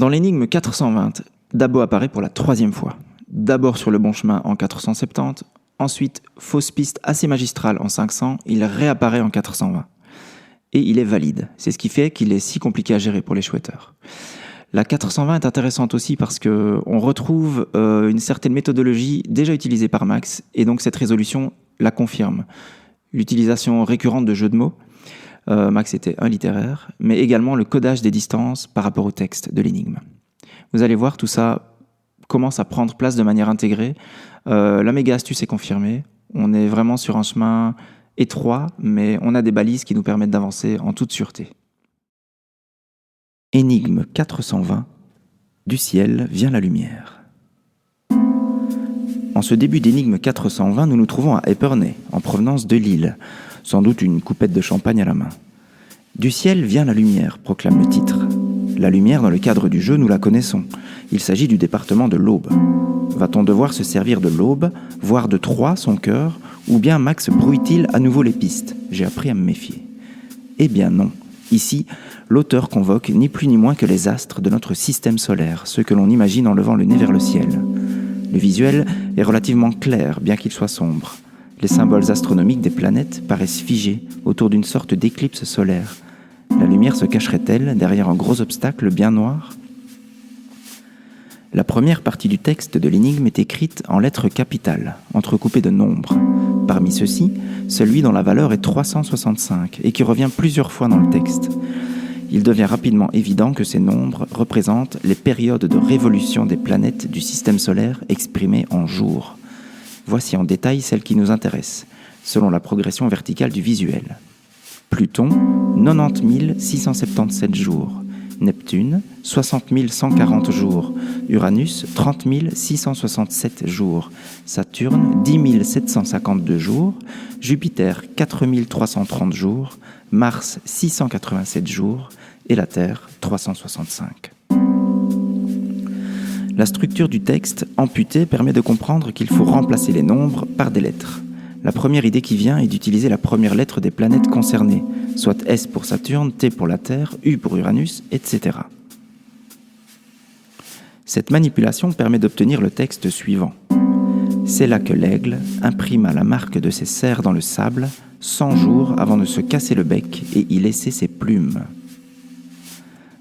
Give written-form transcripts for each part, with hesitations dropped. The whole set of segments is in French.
Dans l'énigme 420, Dabo apparaît pour la 3e fois. D'abord sur le bon chemin en 470, ensuite fausse piste assez magistrale en 500, il réapparaît en 420. Et il est valide. C'est ce qui fait qu'il est si compliqué à gérer pour les chouetteurs. La 420 est intéressante aussi parce qu'on retrouve une certaine méthodologie déjà utilisée par Max, et donc cette résolution la confirme. L'utilisation récurrente de jeux de mots, Max était un littéraire, mais également le codage des distances par rapport au texte de l'énigme. Vous allez voir, tout ça commence à prendre place de manière intégrée. La méga astuce est confirmée. On est vraiment sur un chemin étroit, mais on a des balises qui nous permettent d'avancer en toute sûreté. Énigme 420. Du ciel vient la lumière. En ce début d'énigme 420, nous nous trouvons à Épernay, en provenance de Lille, sans doute une coupette de champagne à la main. Du ciel vient la lumière, proclame le titre. La lumière, dans le cadre du jeu, nous la connaissons. Il s'agit du département de l'Aube. Va-t-on devoir se servir de l'Aube, voire de Troyes, son cœur, ou bien Max brouille-t-il à nouveau les pistes ? J'ai appris à me méfier. Eh bien non. Ici, l'auteur convoque ni plus ni moins que les astres de notre système solaire, ceux que l'on imagine en levant le nez vers le ciel. Le visuel est relativement clair, bien qu'il soit sombre. Les symboles astronomiques des planètes paraissent figés autour d'une sorte d'éclipse solaire. La lumière se cacherait-elle derrière un gros obstacle bien noir ? La première partie du texte de l'énigme est écrite en lettres capitales, entrecoupées de nombres. Parmi ceux-ci, celui dont la valeur est 365 et qui revient plusieurs fois dans le texte. Il devient rapidement évident que ces nombres représentent les périodes de révolution des planètes du système solaire exprimées en jours. Voici en détail celles qui nous intéressent, selon la progression verticale du visuel. Pluton, 90 677 jours. Neptune, 60 140 jours. Uranus, 30 667 jours. Saturne, 10 752 jours. Jupiter, 4 330 jours. Mars, 687 jours. Et la Terre, 365. La structure du texte amputé permet de comprendre qu'il faut remplacer les nombres par des lettres. La première idée qui vient est d'utiliser la première lettre des planètes concernées, soit S pour Saturne, T pour la Terre, U pour Uranus, etc. Cette manipulation permet d'obtenir le texte suivant. C'est là que l'aigle imprima la marque de ses serres dans le sable 100 jours avant de se casser le bec et y laisser ses plumes.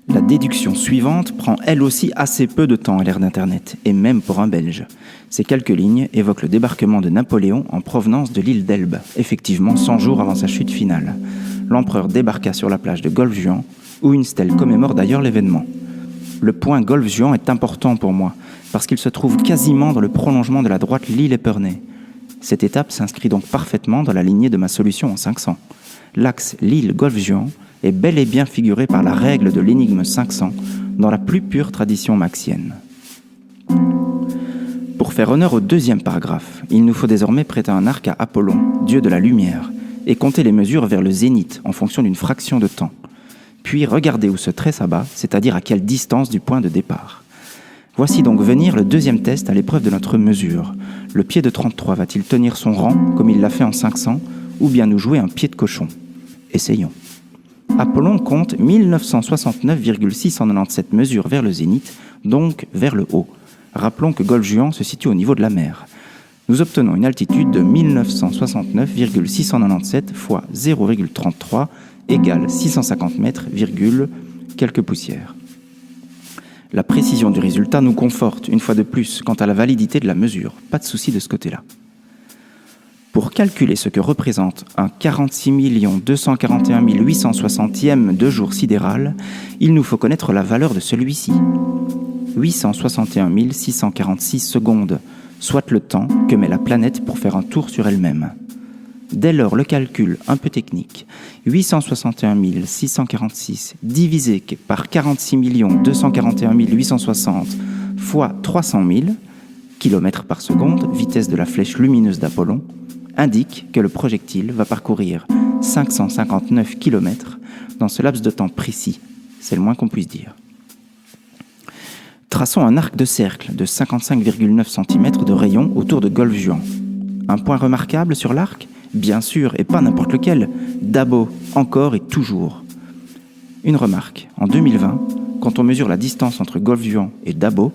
La déduction suivante prend elle aussi assez peu de temps à l'ère d'Internet, et même pour un Belge. Ces quelques lignes évoquent le débarquement de Napoléon en provenance de l'île d'Elbe, effectivement 100 jours avant sa chute finale. L'empereur débarqua sur la plage de Golfe-Juan, où une stèle commémore d'ailleurs l'événement. Le point Golfe-Juan est important pour moi, parce qu'il se trouve quasiment dans le prolongement de la droite Lille-Épernay. Cette étape s'inscrit donc parfaitement dans la lignée de ma solution en 500. L'axe Lille-Golfe-Juan est bel et bien figuré par la règle de l'énigme 500 dans la plus pure tradition maxienne. Pour faire honneur au deuxième paragraphe, il nous faut désormais prêter un arc à Apollon, dieu de la lumière, et compter les mesures vers le zénith en fonction d'une fraction de temps. Puis regarder où se tresse abat, c'est-à-dire à quelle distance du point de départ. Voici donc venir le deuxième test à l'épreuve de notre mesure. Le pied de 33 va-t-il tenir son rang comme il l'a fait en 500, ou bien nous jouer un pied de cochon ? Essayons. Apollon compte 1969,697 mesures vers le zénith, donc vers le haut. Rappelons que Golfe-Juan se situe au niveau de la mer. Nous obtenons une altitude de 1969,697 fois 0,33 égale 650 mètres, quelques poussières. La précision du résultat nous conforte, une fois de plus, quant à la validité de la mesure. Pas de souci de ce côté-là. Pour calculer ce que représente un 46 241 860e de jour sidéral, il nous faut connaître la valeur de celui-ci. 861 646 secondes, soit le temps que met la planète pour faire un tour sur elle-même. Dès lors, le calcul un peu technique, 861 646 divisé par 46 241 860 fois 300 000 km par seconde, vitesse de la flèche lumineuse d'Apollon, indique que le projectile va parcourir 559 km dans ce laps de temps précis. C'est le moins qu'on puisse dire. Traçons un arc de cercle de 55,9 cm de rayon autour de Golfe-Juan. Un point remarquable sur l'arc ? Bien sûr, et pas n'importe lequel. Dabo, encore et toujours. Une remarque. En 2020, quand on mesure la distance entre Golfe-Juan et Dabo,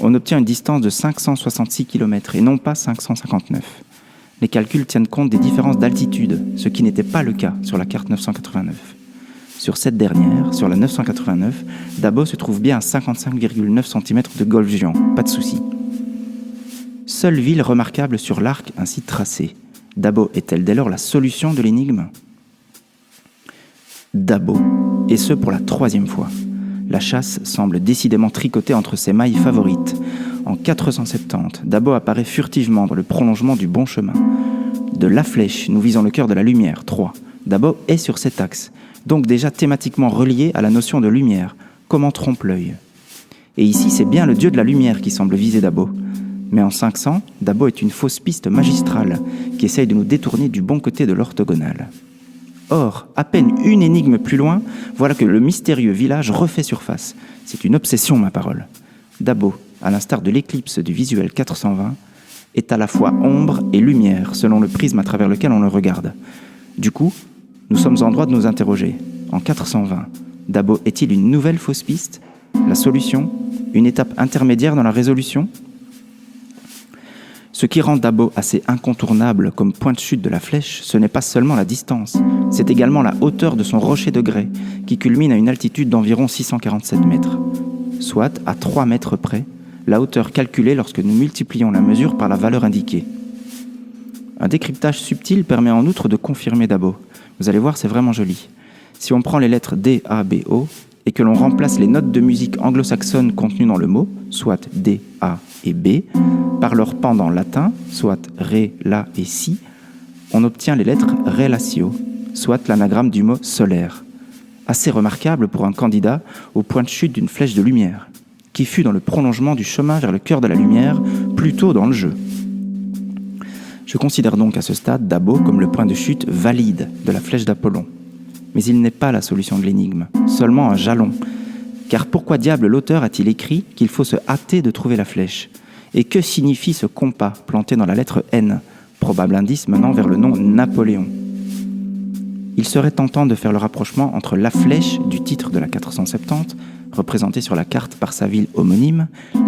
on obtient une distance de 566 km et non pas 559. Les calculs tiennent compte des différences d'altitude, ce qui n'était pas le cas sur la carte 989. Sur cette dernière, sur la 989, Dabo se trouve bien à 55,9 cm de Golfe-Juan, pas de souci. Seule ville remarquable sur l'arc ainsi tracé. Dabo est-elle dès lors la solution de l'énigme ? Dabo, et ce pour la 3e fois. La chasse semble décidément tricotée entre ses mailles favorites. En 470, Dabo apparaît furtivement dans le prolongement du bon chemin. De La Flèche, nous visons le cœur de la lumière, 3. Dabo est sur cet axe, donc déjà thématiquement relié à la notion de lumière, comme en trompe-l'œil. Et ici, c'est bien le dieu de la lumière qui semble viser Dabo. Mais en 500, Dabo est une fausse piste magistrale qui essaye de nous détourner du bon côté de l'orthogonale. Or, à peine une énigme plus loin, voilà que le mystérieux village refait surface. C'est une obsession, ma parole. Dabo, à l'instar de l'éclipse du visuel 420, est à la fois ombre et lumière, selon le prisme à travers lequel on le regarde. Du coup, nous sommes en droit de nous interroger. En 420, Dabo est-il une nouvelle fausse piste ? La solution ? Une étape intermédiaire dans la résolution ? Ce qui rend Dabo assez incontournable comme point de chute de la flèche, ce n'est pas seulement la distance, c'est également la hauteur de son rocher de grès, qui culmine à une altitude d'environ 647 mètres. Soit, à 3 mètres près, la hauteur calculée lorsque nous multiplions la mesure par la valeur indiquée. Un décryptage subtil permet en outre de confirmer Dabo. Vous allez voir, c'est vraiment joli. Si on prend les lettres D, A, B, O, et que l'on remplace les notes de musique anglo-saxonnes contenues dans le mot, soit D, A et B, par leur pendant latin, soit Ré, La et Si, on obtient les lettres relatio, soit l'anagramme du mot solaire. Assez remarquable pour un candidat au point de chute d'une flèche de lumière, qui fut dans le prolongement du chemin vers le cœur de la lumière, plutôt dans le jeu. Je considère donc à ce stade Dabo comme le point de chute valide de la flèche d'Apollon. Mais il n'est pas la solution de l'énigme, seulement un jalon. Car pourquoi diable l'auteur a-t-il écrit qu'il faut se hâter de trouver la flèche ? Et que signifie ce compas planté dans la lettre N, probable indice menant vers le nom Napoléon ? Il serait tentant de faire le rapprochement entre la flèche du titre de la 470, représentée sur la carte par sa ville homonyme,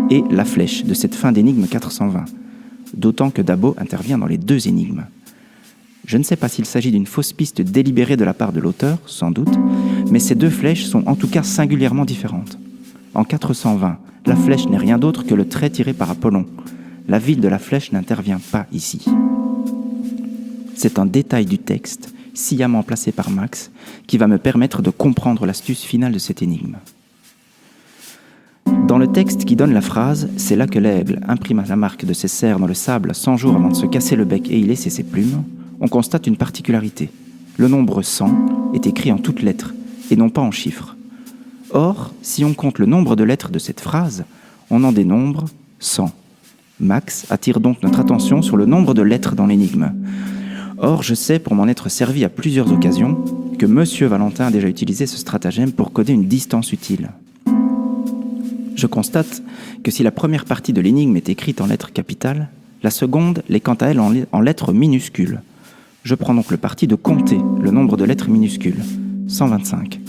et la flèche de cette fin d'énigme 420. D'autant que Dabo intervient dans les deux énigmes. Je ne sais pas s'il s'agit d'une fausse piste délibérée de la part de l'auteur, sans doute, mais ces deux flèches sont en tout cas singulièrement différentes. En 420, la flèche n'est rien d'autre que le trait tiré par Apollon. La ville de la flèche n'intervient pas ici. C'est un détail du texte, sciemment placé par Max, qui va me permettre de comprendre l'astuce finale de cette énigme. Dans le texte qui donne la phrase « C'est là que l'aigle imprima la marque de ses serres dans le sable 100 jours avant de se casser le bec et y laisser ses plumes », on constate une particularité. Le nombre 100 est écrit en toutes lettres, et non pas en chiffres. Or, si on compte le nombre de lettres de cette phrase, on en dénombre 100. Max attire donc notre attention sur le nombre de lettres dans l'énigme. Or, je sais, pour m'en être servi à plusieurs occasions, que Monsieur Valentin a déjà utilisé ce stratagème pour coder une distance utile. Je constate que si la première partie de l'énigme est écrite en lettres capitales, la seconde l'est quant à elle en lettres minuscules. Je prends donc le parti de compter le nombre de lettres minuscules, 125.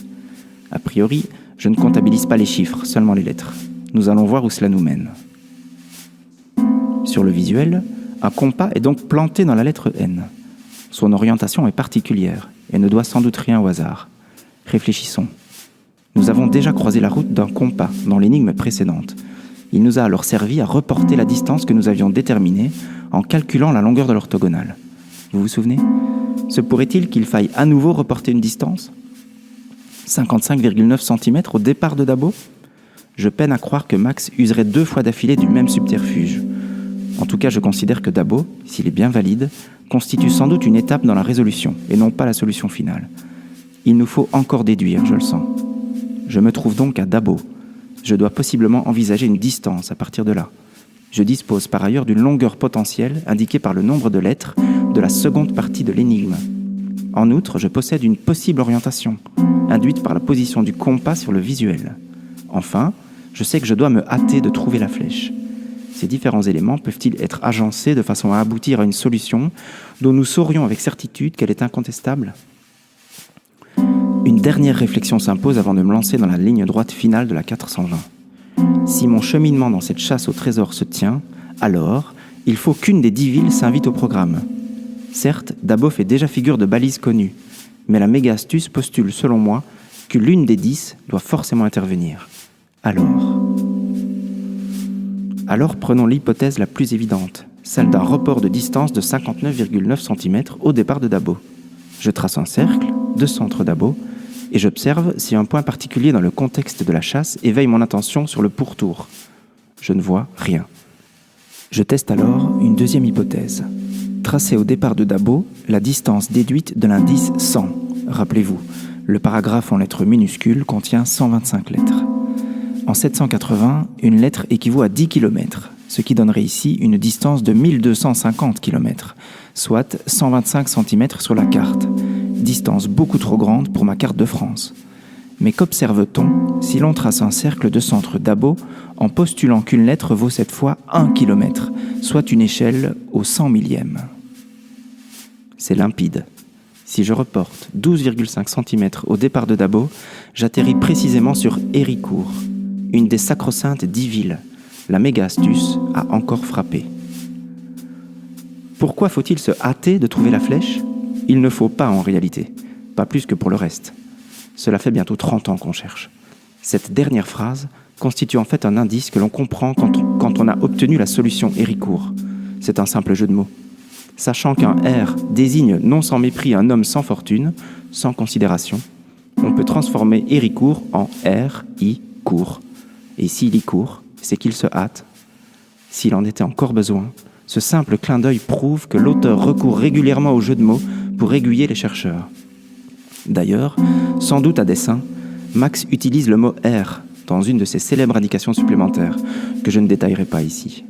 A priori, je ne comptabilise pas les chiffres, seulement les lettres. Nous allons voir où cela nous mène. Sur le visuel, un compas est donc planté dans la lettre N. Son orientation est particulière et ne doit sans doute rien au hasard. Réfléchissons. Nous avons déjà croisé la route d'un compas dans l'énigme précédente. Il nous a alors servi à reporter la distance que nous avions déterminée en calculant la longueur de l'orthogonale. Vous vous souvenez ? Se pourrait-il qu'il faille à nouveau reporter une distance ? 55,9 cm au départ de Dabo ? Je peine à croire que Max userait 2 fois d'affilée du même subterfuge. En tout cas, je considère que Dabo, s'il est bien valide, constitue sans doute une étape dans la résolution, et non pas la solution finale. Il nous faut encore déduire, je le sens. Je me trouve donc à Dabo. Je dois possiblement envisager une distance à partir de là. Je dispose par ailleurs d'une longueur potentielle indiquée par le nombre de lettres de la seconde partie de l'énigme. En outre, je possède une possible orientation, induite par la position du compas sur le visuel. Enfin, je sais que je dois me hâter de trouver la flèche. Ces différents éléments peuvent-ils être agencés de façon à aboutir à une solution dont nous saurions avec certitude qu'elle est incontestable ? Une dernière réflexion s'impose avant de me lancer dans la ligne droite finale de la 420. Si mon cheminement dans cette chasse au trésor se tient, alors il faut qu'une des 10 villes s'invite au programme. Certes, Dabo fait déjà figure de balise connue, mais la méga astuce postule selon moi que l'une des 10 doit forcément intervenir. Alors prenons l'hypothèse la plus évidente, celle d'un report de distance de 59,9 cm au départ de Dabo. Je trace un cercle, de centre Dabo, et j'observe si un point particulier dans le contexte de la chasse éveille mon attention sur le pourtour. Je ne vois rien. Je teste alors une deuxième hypothèse. Tracer au départ de Dabo la distance déduite de l'indice 100. Rappelez-vous, le paragraphe en lettres minuscules contient 125 lettres. En 780, une lettre équivaut à 10 km, ce qui donnerait ici une distance de 1250 km, soit 125 cm sur la carte. Distance beaucoup trop grande pour ma carte de France. Mais qu'observe-t-on si l'on trace un cercle de centre Dabo en postulant qu'une lettre vaut cette fois 1 km, soit une échelle au 100 millième? C'est limpide. Si je reporte 12,5 cm au départ de Dabo, j'atterris précisément sur Héricourt, une des sacro-saintes 10 villes. La méga astuce a encore frappé. Pourquoi faut-il se hâter de trouver la flèche ? Il ne faut pas en réalité, pas plus que pour le reste. Cela fait bientôt 30 ans qu'on cherche. Cette dernière phrase constitue en fait un indice que l'on comprend quand on a obtenu la solution Héricourt. C'est un simple jeu de mots. Sachant qu'un R désigne non sans mépris un homme sans fortune, sans considération, on peut transformer Héricourt en R-I-court. Et s'il y court, c'est qu'il se hâte. S'il en était encore besoin, ce simple clin d'œil prouve que l'auteur recourt régulièrement au jeu de mots pour aiguiller les chercheurs. D'ailleurs, sans doute à dessein, Max utilise le mot « R » dans une de ses célèbres indications supplémentaires, que je ne détaillerai pas ici.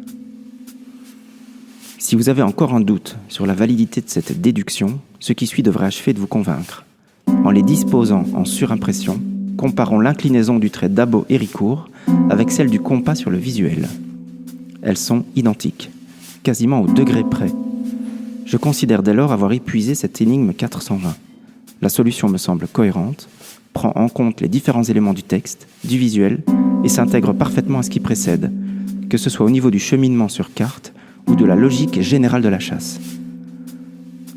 Si vous avez encore un doute sur la validité de cette déduction, ce qui suit devrait achever de vous convaincre. En les disposant en surimpression, comparons l'inclinaison du trait Dabo-Héricourt avec celle du compas sur le visuel. Elles sont identiques, quasiment au degré près. Je considère dès lors avoir épuisé cette énigme 420. La solution me semble cohérente, prend en compte les différents éléments du texte, du visuel, et s'intègre parfaitement à ce qui précède, que ce soit au niveau du cheminement sur carte ou de la logique générale de la chasse.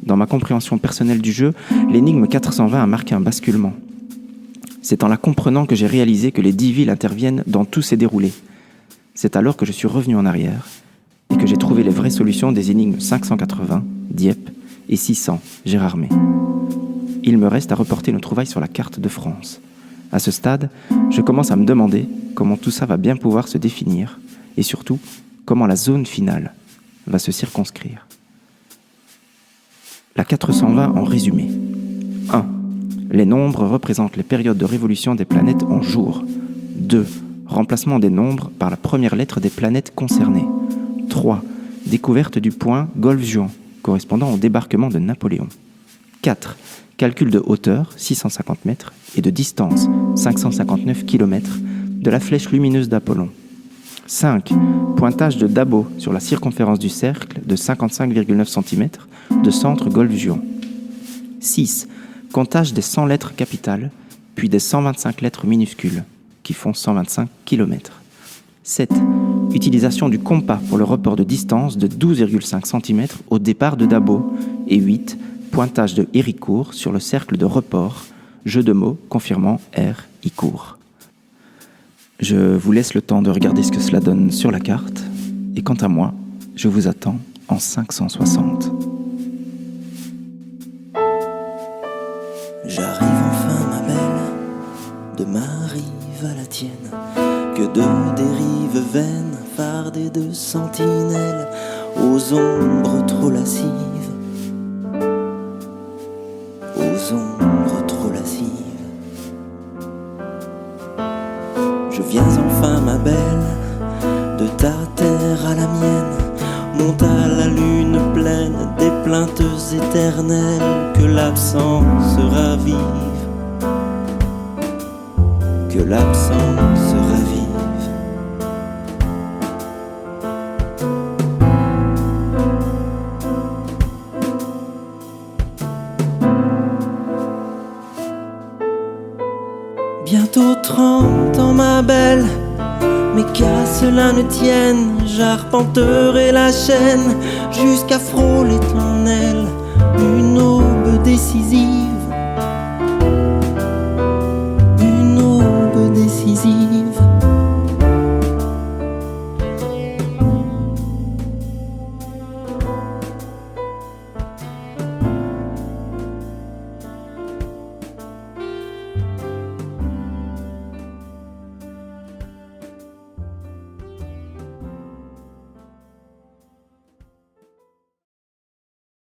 Dans ma compréhension personnelle du jeu, l'énigme 420 a marqué un basculement. C'est en la comprenant que j'ai réalisé que les 10 villes interviennent dans tous ces déroulés. C'est alors que je suis revenu en arrière et que j'ai trouvé les vraies solutions des énigmes 580, Dieppe, et 600, Gérardmer. Il me reste à reporter nos trouvailles sur la carte de France. À ce stade, je commence à me demander comment tout ça va bien pouvoir se définir et surtout, comment la zone finale va se circonscrire. La 420 en résumé. 1. Les nombres représentent les périodes de révolution des planètes en jours. 2. Remplacement des nombres par la première lettre des planètes concernées. 3. Découverte du point Golfe-Juan, correspondant au débarquement de Napoléon. 4. Calcul de hauteur, 650 mètres, et de distance, 559 km, de la flèche lumineuse d'Apollon. 5. Pointage de Dabo sur la circonférence du cercle de 55,9 cm de centre Golfe-Juan. 6. Comptage des 100 lettres capitales, puis des 125 lettres minuscules, qui font 125 km. 7. Utilisation du compas pour le report de distance de 12,5 cm au départ de Dabo. Et 8. Pointage de Héricourt sur le cercle de report, jeu de mots confirmant R, I-court. Je vous laisse le temps de regarder ce que cela donne sur la carte, et quant à moi, je vous attends en 560. J'arrive enfin, ma belle, de ma rive à la tienne, que de dérives vaines, fardées de sentinelles, aux ombres trop lascives, aux ombres trop lascives. Je viens enfin, ma belle, de ta terre à la mienne, monte à la lune pleine des plaintes éternelles, que l'absence ravive, que l'absence ravive. Bientôt 30 ans ma belle, mais qu'à cela ne tienne, j'arpenterai la chaîne jusqu'à frôler ton aile, une aube décisive, une aube décisive.